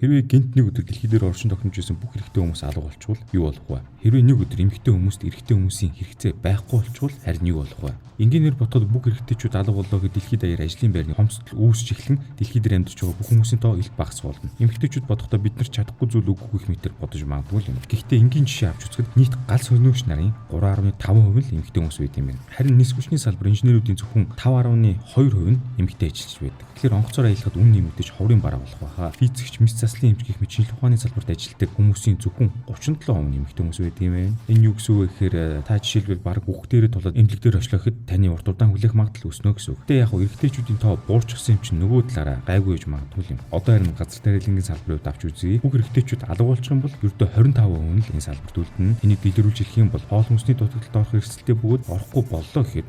Хэрвээ гинт нэг өдөр дэлхий дээр оршин тогтнож байсан бүх эрэгтэй хүмүүс алга болчихвол юу болох вэ? Хэрвээ нэг өдөр эмэгтэй хүмүүст эрэгтэй хүмүүсийн хэрэгцээ байхгүй болчихвол харин юу болох вэ? Энгийнээр ботход бүх эрэгтэйчүүд алга боллоо гэж дэлхийд даяар ажлын байрны хомсдол үүсч эхлэн дэлхий дээр амьдарч байгаа бүх хүмүүсийн тоо илт багас болно. Эмэгтэйчүүд ботхдоо бид нар чадахгүй зүйл үгүй гэх мэтэр бодож магадгүй юм. Гэхдээ энгийн жишээ авч үзэхэд нийт гал сонирхогч нарын 3.5% л эмэгтэй хүмүүс байд юм байна. Харин нис хүчний салбар инженеруудын зөвхөн 5.2% нь эмэгтэй ажиллаж байдаг. Тэгэхээр онгоцоор аялахад үн нэмэгдэж ховрын бараа болох байхаа. Физикч, мэс заслын эмч гэх мэт шинжилгээ ухааны салбарт ажилладаг хүмүүсийн зөвхөн 37% эмэгтэй хүмүүс байдаг юм байна. Энэ юу гэсэн үг вэ гэхээр та жишээлбэл баг хүүхдээрээ тулаад эмнэлэг дээр очлоход таны урт удаан хүлээх магадлал өснө гэсэн үг. Гэтэ яг эрэгтэйчүүдийн тоо буурчихсан юм чинь нөгөө талаараа гайгүй гэж магадгүй юм. Одоо харин газар тариалангийн салбарын хувьд авч үзье. Бүх эрэгтэйчүүд алга болчих юм бол ердөө 25% нь л энэ салбарт үлдэнэ. Энийг дэлгэрүүлж хэлэх юм бол хоол хүнсний дутагдлалд орох эрсдэлтэй бөгөөд орохгүй боллоо гэхэд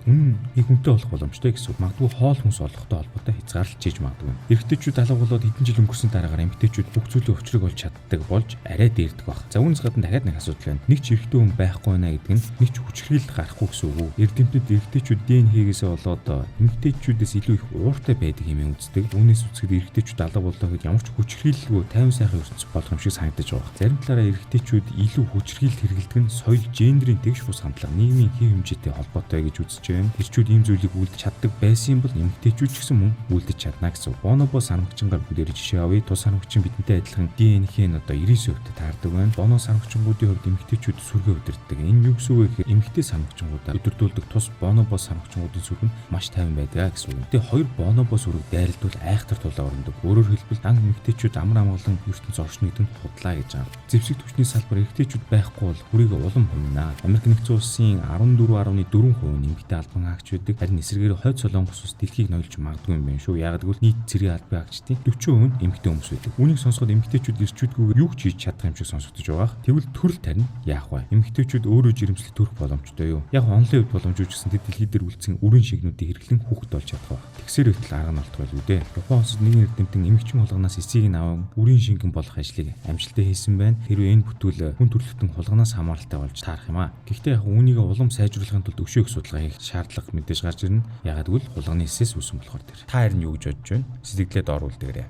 их хүнтэй болох боломжтой гэсэн үг. Магадгүй хоол хүнс олохтой холбоотой хязгаарлалт хийж магадгүй. Эрэгтэйчүүд алга болоод хэдэн жил өнгөрсөн дараагаар эмэгтэйчүүд бүх зүйлийн учрыг олж чаддаг болж арай дээрдэг баг. За үүнээс гадна дахиад нэг асуудал байна. Нэг ч эрэгтэй хүн байхгүй байна гэдэг нь нэг ч хүчрхийлэл гарахгүй гэсэн үг. Эрдэмтэд эрэгтэйчүүд ДНХ-гээсээ болоод эмэгтэйчүүдээс илүү их ууртай байдаг хэмээн үздэг. Үүнээс үзэхэд эрэгтэйчүүд алга боллоо гэхэд ямар ч хүчрхийлэлгүй 50 сайхан ертөнц болох юм шиг санагдаж байгаа. Зарим талаараа эрэгтэйчүүд илүү хүчрхийлэл хэрэглэдэг нь соёл, гендерийн тэгш бус хандлага, нийгмийн хэв хэмжээтэй холбоотой гэж үзэж байна. Эрчүүд ийм зүйлийг үлдэж чаддаг байсан бол эмэгтэйчүүд ч гэсэн мөн үлдэж чадна гэсэн. Бонобо сармагчингаар бүгдээр жишээ авъя. Тус сармагчин бидэнтэй адилхан ДНХ нь одоо 90% таардаг байна. Боно сармагчингуудын хувьд эмэгтэйчүүд сүргээ удирддаг. Энэ юу гэсэн үг вэ гэхээр эмэгтэй сармагчингуудаа удирдуулдаг тус бонобо сармагчингуудын сүрэг нь маш тайван байдаг гэсэн үг. Тэгээ хоёр бонобо сүрэг дайралтвал айхтар тулаа өрнөдөг. Өөрөөр хэлбэл дан эмэгтэйчүүд амар амгалан ертөнц оршин нэгдэнд худлаа гэж байгаа. Зэвсэг түвшний салбар эрэгтэйчүүд байхгүй бол хүрээгээ улам хумнаа. Америк нэгдсэн улсын 14.4% нь эмэгтэй албан хаагч байдаг. Харин эсрэгээр хойд солонгос улс дэлхийг ноёлж магадгүй юм байна шүү. Яг гэвэл нийт цэргийн албан хаагчдын 40% нь эмэгтэй хүмүүс байдаг. Үүнийг сонсоход эмэгтэйчүүд эрчүүдгүйгээр юу ч хийж чадах юм шиг сонсогдож байгаа. Тэгвэл төрөл тарин яах вэ? Эмэгтэйчүүд өөрөө жирэмслэх төрөх боломжтой юу? Яг онлын хувьд боломжгүй ч гэсэн тэд дэлхий дээр үлдсэн үрийн шигнүүдийн хэрэглэн хүүхэд болж чадах ба. Тэгсээр байтал арга нь болтгой л үү дээ. Япон улсад нэгэн эрдэмтэн эмэгчин хулганаас эсийг нь аван үрийн шингэн болох ажлыг амжилттай хийсэн байна. Хэрвээ энэ бүтээл хүн төрөлхтөн хулганаас хамааралтай болж таарах юм аа. Гэхдээ яг үүнийг улам сайжруулахын тулд өшөөх судалгаа хийх шаардлага мэдээж гарч ирнэ. Ягаад гэвэл хулганы эсээс үүсэн болохоор тэр. Та харин юу гэж бодож байна? Сэтгэлдээ доор үлдээгээрэй.